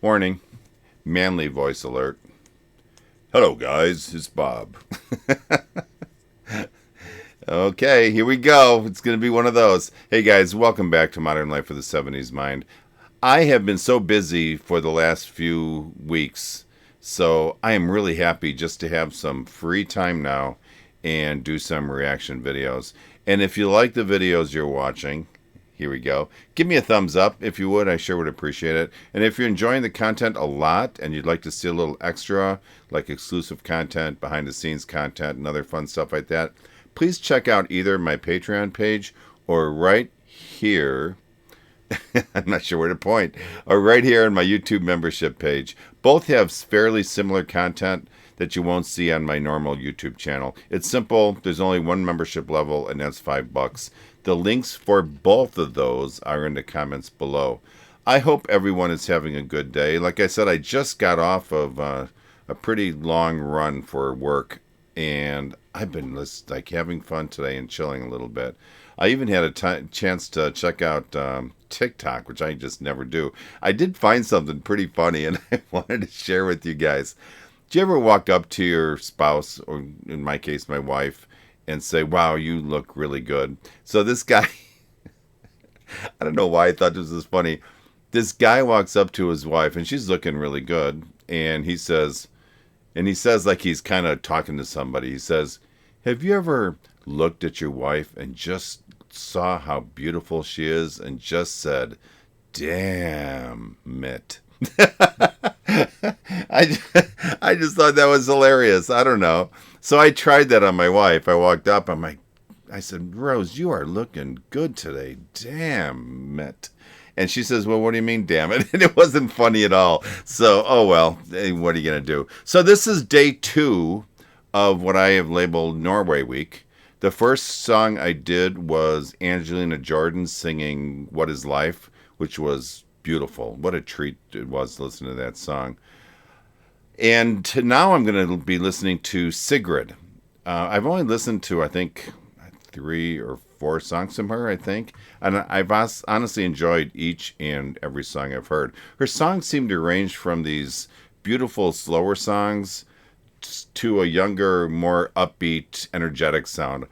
Warning, manly voice alert. Hello guys, it's Bob. Okay, here we go. It's going to be one of those. Hey guys, welcome back to Modern Life for the 70s Mind. I have been so busy for the last few weeks, so I am really happy just to have some free time now and do some reaction videos. And if you like the videos you're watching, here we go. Give me a thumbs up if you would. I sure would appreciate it. And if you're enjoying the content a lot and you'd like to see a little extra, like exclusive content, behind the scenes content, and other fun stuff like that, please check out either my Patreon page or right here. I'm not sure where to point. Or right here on my YouTube membership page. Both have fairly similar content that you won't see on my normal YouTube channel. It's simple. There's only one membership level, and that's $5. The links for both of those are in the comments below. I hope everyone is having a good day. Like I said, I just got off of a pretty long run for work, and I've been like having fun today and chilling a little bit. I even had a chance to check out TikTok, which I just never do. I did find something pretty funny, and I wanted to share with you guys. Do you ever walk up to your spouse, or in my case, my wife, and say, wow, you look really good? So this guy, I don't know why I thought this was funny. This guy walks up to his wife, and she's looking really good, and he says like he's kind of talking to somebody. He says, have you ever looked at your wife and just saw how beautiful she is and just said, damn it? I just thought that was hilarious. I don't know. So I tried that on my wife. I walked up. I said, Rose, you are looking good today. Damn it. And she says, well, what do you mean, damn it? And it wasn't funny at all. So, oh, well, hey, what are you going to do? So this is day 2 of what I have labeled Norway Week. The first song I did was Angelina Jordan singing What Is Life, which was beautiful. What a treat it was to listen to that song. And now I'm going to be listening to Sigrid. I've only listened to, I think, 3 or 4 songs from her, I think. And I've honestly enjoyed each and every song I've heard. Her songs seem to range from these beautiful, slower songs to a younger, more upbeat, energetic sound.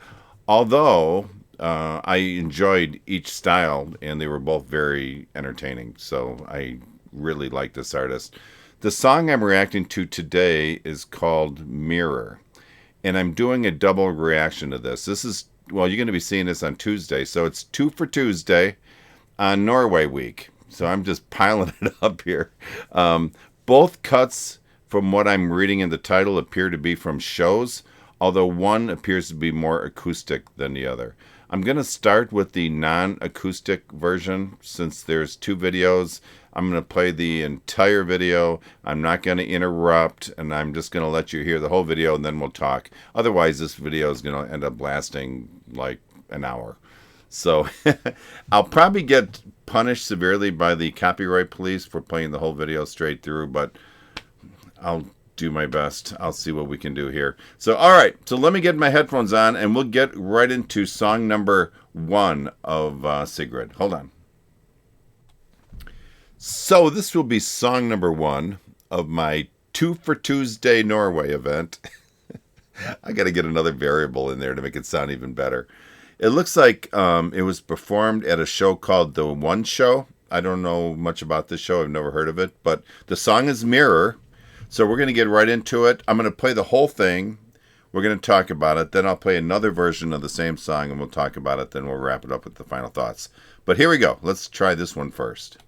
Although I enjoyed each style, and they were both very entertaining. So I really like this artist. The song I'm reacting to today is called Mirror. And I'm doing a double reaction to this. This is, well, you're going to be seeing this on Tuesday. So it's 2 for Tuesday on Norway Week. So I'm just piling it up here. Both cuts, from what I'm reading in the title, appear to be from shows, although one appears to be more acoustic than the other. I'm going to start with the non-acoustic version since there's 2 videos. I'm going to play the entire video. I'm not going to interrupt, and I'm just going to let you hear the whole video, and then we'll talk. Otherwise, this video is going to end up lasting like an hour. So I'll probably get punished severely by the copyright police for playing the whole video straight through, but I'll do my best. I'll see what we can do here. So, all right. So let me get my headphones on, and we'll get right into song number 1 of Sigrid. Hold on. So this will be song number 1 of my 2 for Tuesday Norway event. I got to get another variable in there to make it sound even better. It looks like it was performed at a show called The One Show. I don't know much about this show. I've never heard of it. But the song is Mirror. So we're going to get right into it. I'm going to play the whole thing. We're going to talk about it. Then I'll play another version of the same song, and we'll talk about it. Then we'll wrap it up with the final thoughts. But here we go. Let's try this one first.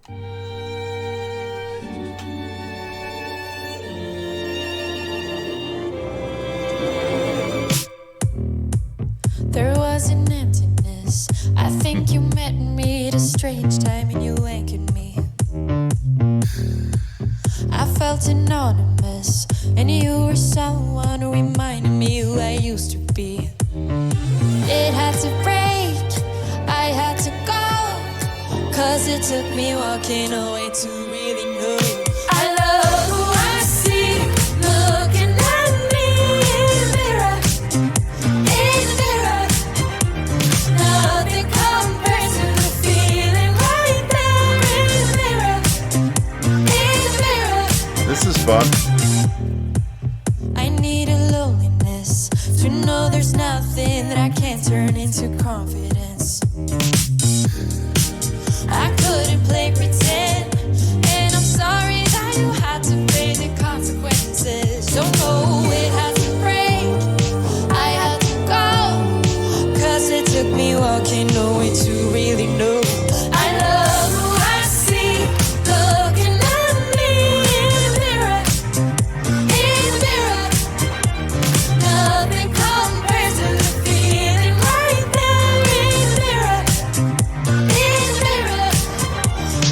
There was an emptiness. I think you met me at a strange time and you anchored me. I felt anonymous, and you were someone who reminded me who I used to be. It had to break, I had to go, 'cause it took me walking away to really know. I love who I see, looking at me in the mirror, in the mirror. Nothing compares to the feeling right there in the mirror, in the mirror. nothing that I can't turn into confidence. I couldn't play pretend, and I'm sorry that you had to face the consequences. So no, it had to break, I had to go, 'cause it took me walking away to really know. I love who I see, looking at me in the mirror, in the mirror. Nothing compares to the feeling right there in the mirror, in the mirror.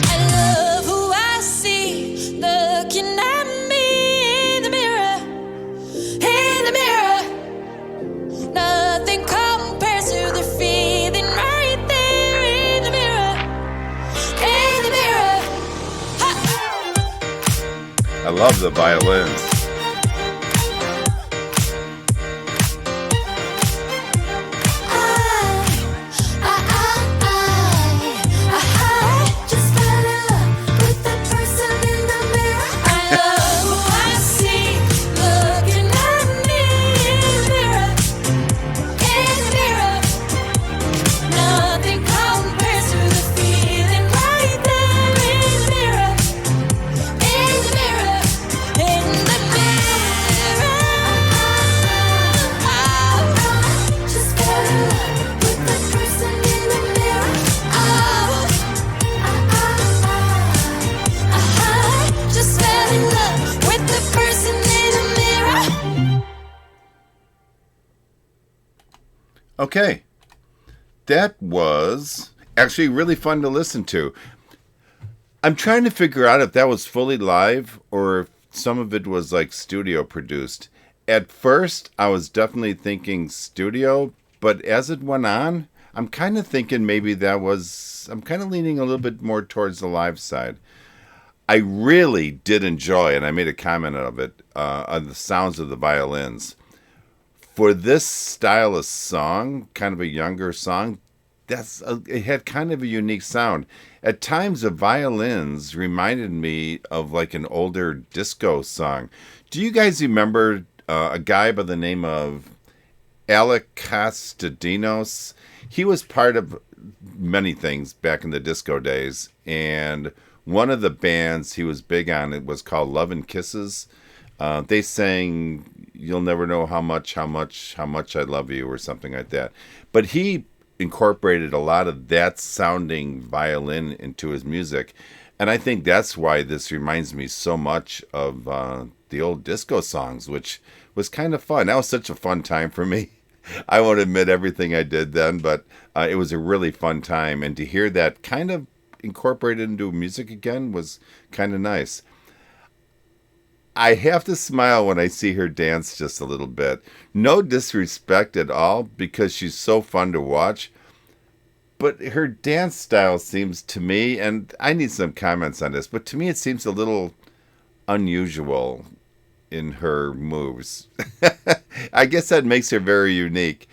I love who I see, looking at me in the mirror, in the mirror. Nothing compares to the feeling right there in the mirror, in the mirror. Ha! I love the violins. I just fell in love with the person in the mirror. I love who I see, looking at me in the mirror, in the mirror. Nothing compares to the feeling right there in the mirror, in the mirror, in the mirror. I just fell in love with the person in the mirror. I just fell in love with the person in the mirror. Okay. That was actually really fun to listen to. I'm trying to figure out if that was fully live or if some of it was like studio produced. At first, I was definitely thinking studio, but as it went on, I'm kind of thinking maybe I'm kind of leaning a little bit more towards the live side. I really did enjoy, and I made a comment of it, on the sounds of the violins. For this style of song, kind of a younger song, it had kind of a unique sound. At times, the violins reminded me of like an older disco song. Do you guys remember a guy by the name of Alec Costadinos? He was part of many things back in the disco days, and one of the bands he was big on, it was called Love and Kisses. They sang "You'll Never Know How Much I Love You" or something like that. But he incorporated a lot of that sounding violin into his music, and I think that's why this reminds me so much of the old disco songs, which was kind of fun. That was such a fun time for me. I won't admit everything I did then, but it was a really fun time, and to hear that kind of incorporated into music again was kind of nice. I have to smile when I see her dance just a little bit. No disrespect at all, because she's so fun to watch. But her dance style seems to me, and I need some comments on this, but to me it seems a little unusual in her moves. I guess that makes her very unique.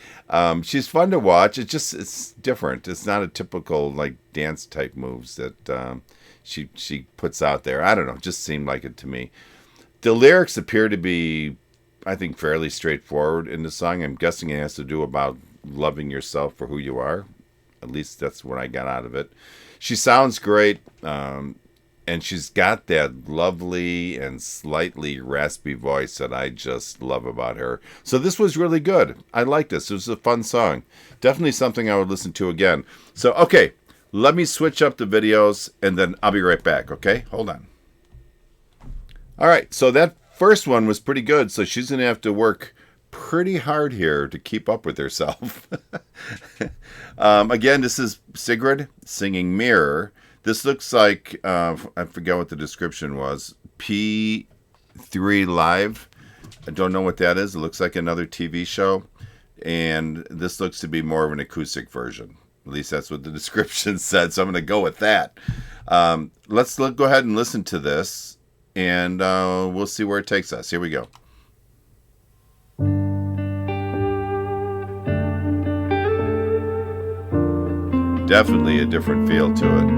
She's fun to watch. It's different. It's not a typical like dance type moves that she puts out there. I don't know. It just seemed like it to me. The lyrics appear to be, I think, fairly straightforward in the song. I'm guessing it has to do about loving yourself for who you are. At least that's what I got out of it. She sounds great, and she's got that lovely and slightly raspy voice that I just love about her. So this was really good. I like this. It was a fun song. Definitely something I would listen to again. So, okay, let me switch up the videos, and then I'll be right back, okay? Hold on. All right, so that first one was pretty good, so she's going to have to work pretty hard here to keep up with herself. Again, this is Sigrid singing Mirror. This looks like, I forget what the description was, P3 Live. I don't know what that is. It looks like another TV show, and this looks to be more of an acoustic version. At least that's what the description said, so I'm going to go with that. Let's go ahead and listen to this, and we'll see where it takes us. Here we go. Definitely a different feel to it.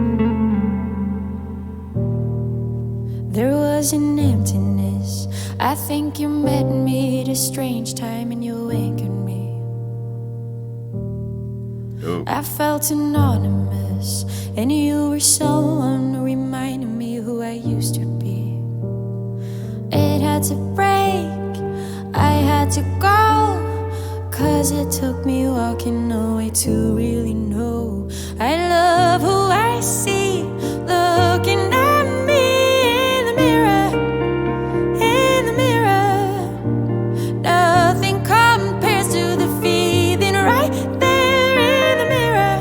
There was an emptiness. I think you met me at a strange time and you awakened me. Ooh. I felt anonymous, and you were someone who reminded me who I used to be. It had to break, I had to go, 'cause it took me walking away to really know I love who I see, looking at me in the mirror, in the mirror. Nothing compares to the feeling right there in the mirror,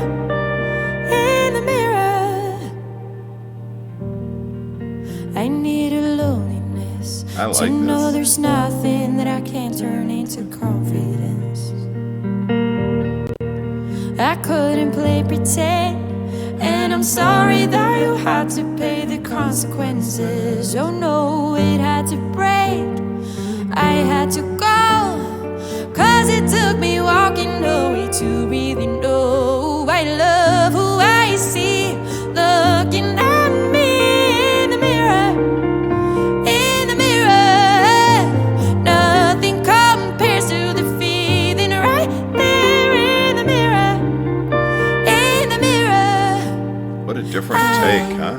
in the mirror. I need a loneliness I to like know this. there's nothing that I can't turn into confidence. I couldn't play pretend, and I'm sorry that you had to pay the consequences. Oh no, it had to break, I had to go, 'cause it took me walking away to really know I love who I see, looking at me in the mirror, in the mirror. Nothing compares to the feeling right there in the mirror, in the mirror. What a different take, huh?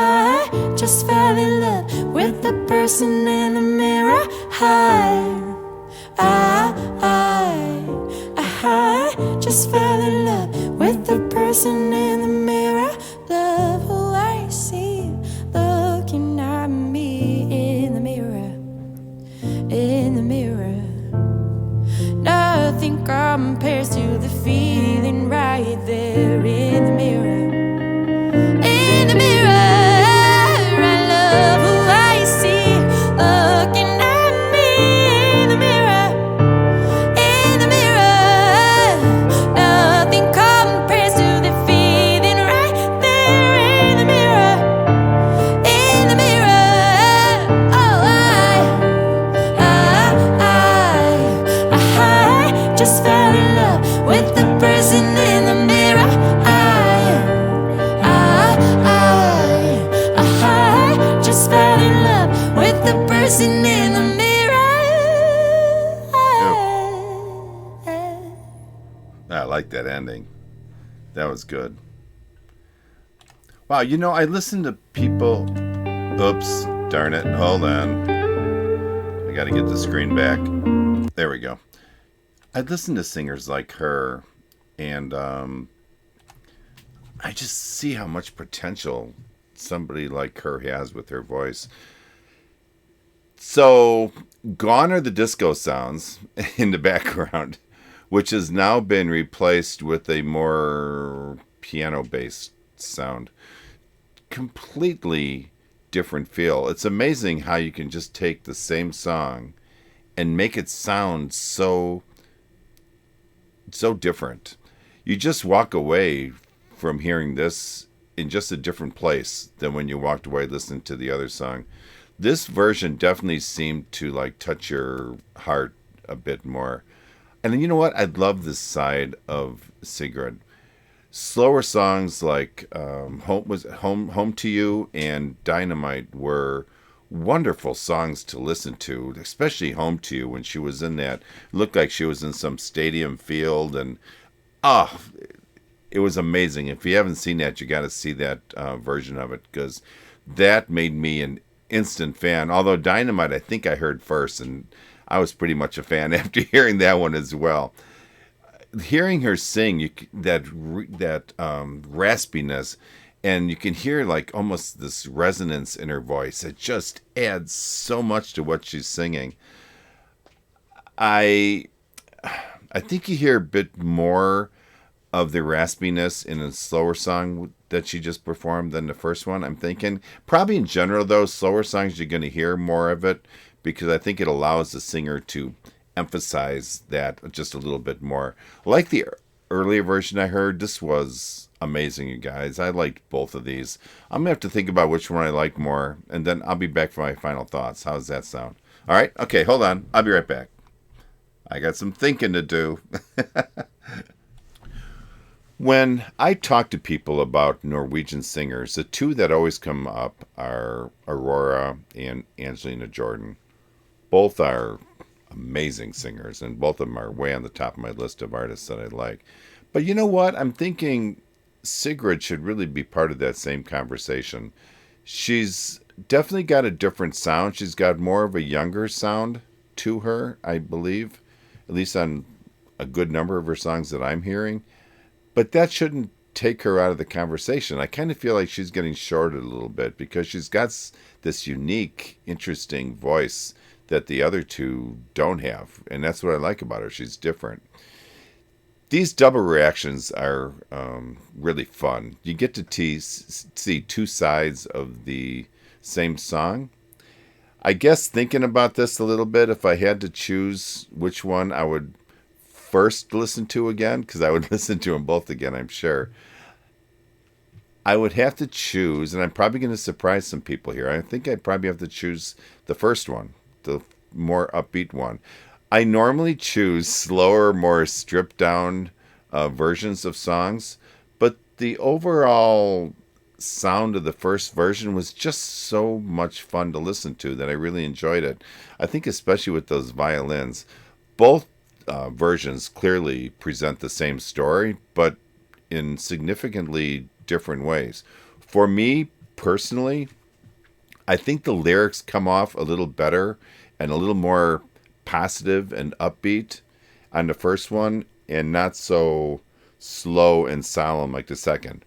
I just fell in love with the person in the mirror. I just fell in love with the person in the mirror. Love who I see, looking at me in the mirror, in the mirror. Nothing compares to the feeling right there in the mirror, in the mirror. I love who I see, looking at me in the mirror, in the mirror. Nothing compares to the feeling right there in the mirror, in the mirror. Oh, I just fell in love with the person in the mirror. I just fell in love with the person in the mirror. I like that ending. That was good. Wow, I listen to people. Oops, darn it. Hold on. I got to get the screen back. There we go. I listen to singers like her, and I just see how much potential somebody like her has with her voice. So, gone are the disco sounds in the background, which has now been replaced with a more piano-based sound. Completely different feel. It's amazing how you can just take the same song and make it sound so different. You just walk away from hearing this in just a different place than when you walked away listening to the other song. This version definitely seemed to touch your heart a bit more. And you know what? I love this side of Sigrid. Slower songs like Home to You and Dynamite were wonderful songs to listen to, especially Home to You when she was in that. It looked like she was in some stadium field, and it was amazing. If you haven't seen that, you got to see that version of it, because that made me an instant fan. Although Dynamite, I think I heard first, and I was pretty much a fan after hearing that one as well. Hearing her sing, that raspiness, and you can hear almost this resonance in her voice. It just adds so much to what she's singing. I think you hear a bit more of the raspiness in a slower song that she just performed than the first one. I'm thinking probably in general though, slower songs you're going to hear more of it, because I think it allows the singer to emphasize that just a little bit more. Like the earlier version I heard, this was amazing, you guys. I liked both of these. I'm gonna have to think about which one I like more, and then I'll be back for my final thoughts. How does that sound? All right, okay, hold on, I'll be right back. I got some thinking to do. When I talk to people about Norwegian singers, the two that always come up are Aurora and Angelina Jordan. Both are amazing singers, and both of them are way on the top of my list of artists that I like. But you know what? I'm thinking Sigrid should really be part of that same conversation. She's definitely got a different sound. She's got more of a younger sound to her, I believe, at least on a good number of her songs that I'm hearing. But that shouldn't take her out of the conversation. I kind of feel like she's getting shorted a little bit because she's got this unique, interesting voice that the other two don't have. And that's what I like about her. She's different. These double reactions are really fun. You get to see two sides of the same song. I guess thinking about this a little bit, if I had to choose which one I would first listen to again, because I would listen to them both again, I'm sure, I would have to choose, and I'm probably going to surprise some people here. I think I'd probably have to choose the first one, the more upbeat one. I normally choose slower, more stripped down versions of songs, but the overall sound of the first version was just so much fun to listen to that I really enjoyed it. I think especially with those violins. Both versions clearly present the same story, but in significantly different ways. For me personally, I think the lyrics come off a little better and a little more positive and upbeat on the first one and not so slow and solemn like the second.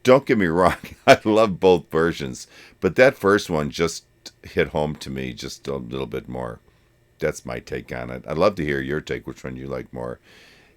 Don't get me wrong, I love both versions, but that first one just hit home to me just a little bit more. That's my take on it. I'd love to hear your take, which one you like more.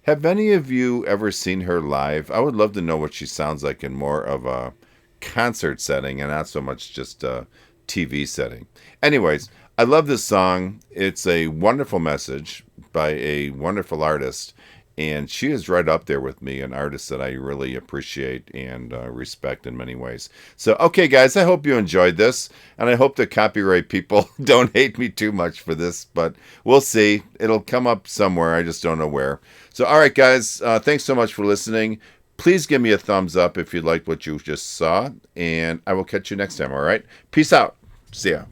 Have any of you ever seen her live? I would love to know what she sounds like in more of a concert setting and not so much just a TV setting. Anyways, I love this song. It's a wonderful message by a wonderful artist, and she is right up there with me, an artist that I really appreciate and respect in many ways. So, okay, guys, I hope you enjoyed this, and I hope the copyright people don't hate me too much for this, but we'll see. It'll come up somewhere. I just don't know where. So, all right, guys, thanks so much for listening. Please give me a thumbs up if you liked what you just saw, and I will catch you next time, all right? Peace out. See ya.